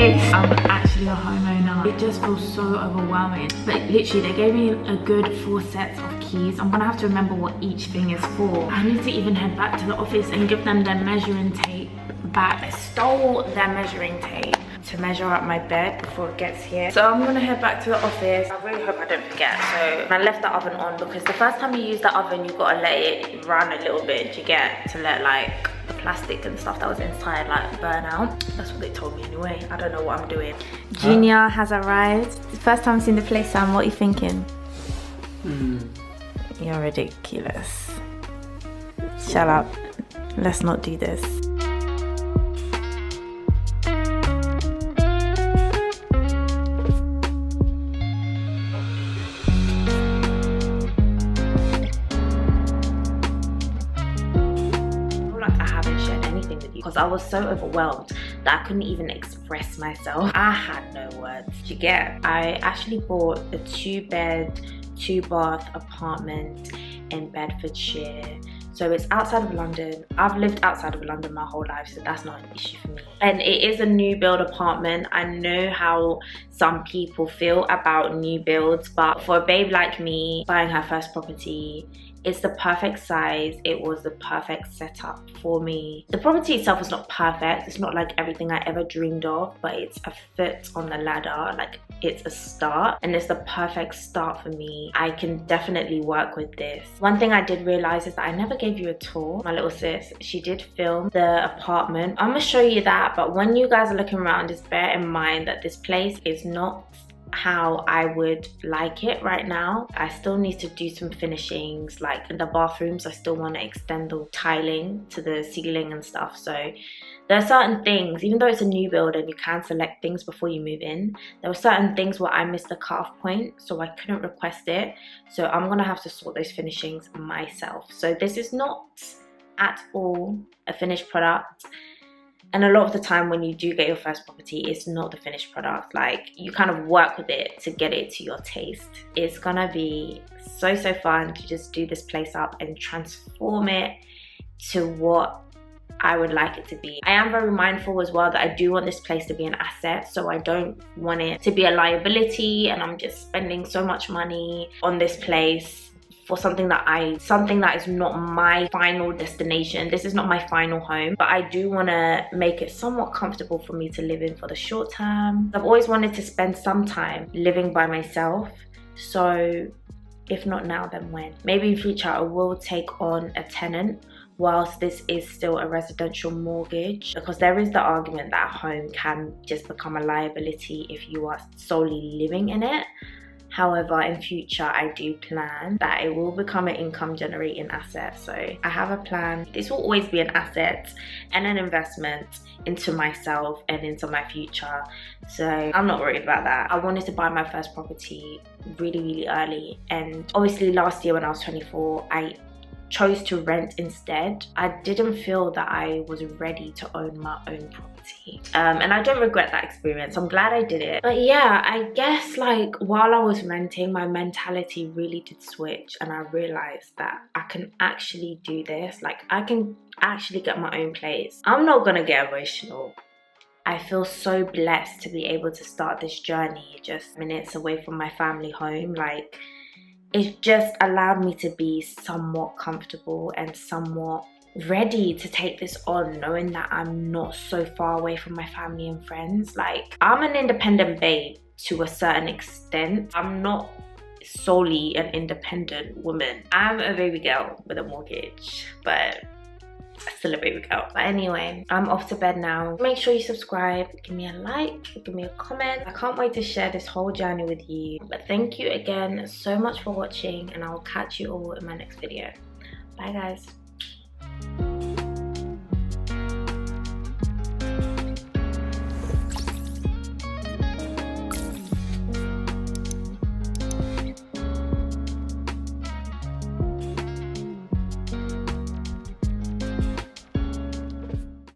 this. I'm actually a homeowner. It just feels so overwhelming. But literally, they gave me a good 4 sets of keys. I'm gonna have to remember what each thing is for. I need to even head back to the office and give them their measuring tape back. I stole their measuring tape to measure out my bed before it gets here. So I'm gonna head back to the office. I really hope I don't forget. So I left the oven on because the first time you use the oven, you gotta let it run a little bit to get to let like the plastic and stuff that was inside like burn out. That's what they told me anyway. I don't know what I'm doing. Junior has arrived. The first time seeing the place, Sam. What are you thinking? You're ridiculous. Shut up. Let's not do this. Because I was so overwhelmed that I couldn't even express myself. I had no words. You get? I actually bought a 2-bed, 2-bath apartment in Bedfordshire. So it's outside of London. I've lived outside of London my whole life, so that's not an issue for me. And it is a new build apartment. I know how some people feel about new builds, but for a babe like me, buying her first property, it's the perfect size. It was the perfect setup for me. The property itself is not perfect. It's not like everything I ever dreamed of, but it's a foot on the ladder. Like, it's a start, and it's the perfect start for me. I can definitely work with this. One thing I did realize is that I never gave you a tour. My little sis, she did film the apartment. I'm gonna show you that, but when you guys are looking around, just bear in mind that this place is not how I would like it right now. I still need to do some finishings, like in the bathrooms. I still want to extend the tiling to the ceiling and stuff. So there are certain things, even though it's a new build and you can select things before you move in, there were certain things where I missed the cutoff point, so I couldn't request it. So I'm gonna have to sort those finishings myself. So this is not at all a finished product. And a lot of the time when you do get your first property, it's not the finished product. Like, you kind of work with it to get it to your taste. It's gonna be so fun to just do this place up and transform it to what I would like it to be. I am very mindful as well that I do want this place to be an asset, so I don't want it to be a liability and I'm just spending so much money on this place for something that is not my final destination. This is not my final home, but I do want to make it somewhat comfortable for me to live in for the short term. I've always wanted to spend some time living by myself, so if not now, then when? Maybe in future I will take on a tenant whilst this is still a residential mortgage, because there is the argument that a home can just become a liability if you are solely living in it. However, in future, I do plan that it will become an income generating asset. So I have a plan. This will always be an asset and an investment into myself and into my future. So I'm not worried about that. I wanted to buy my first property really early. And obviously last year when I was 24, I chose to rent instead. I didn't feel that I was ready to own my own property. And I don't regret that experience. I'm glad I did it. But yeah, I guess like while I was renting, my mentality really did switch and I realized that I can actually do this. Like, I can actually get my own place. I'm not gonna get emotional. I feel so blessed to be able to start this journey just minutes away from my family home. Like, it just allowed me to be somewhat comfortable and somewhat ready to take this on, knowing that I'm not so far away from my family and friends. Like, I'm an independent babe to a certain extent. I'm not solely an independent woman. I'm a baby girl with a mortgage, but still a baby girl. But anyway, I'm off to bed now. Make sure you subscribe, give me a like, give me a comment. I can't wait to share this whole journey with you. But thank you again so much for watching, and I'll catch you all in my next video. Bye guys.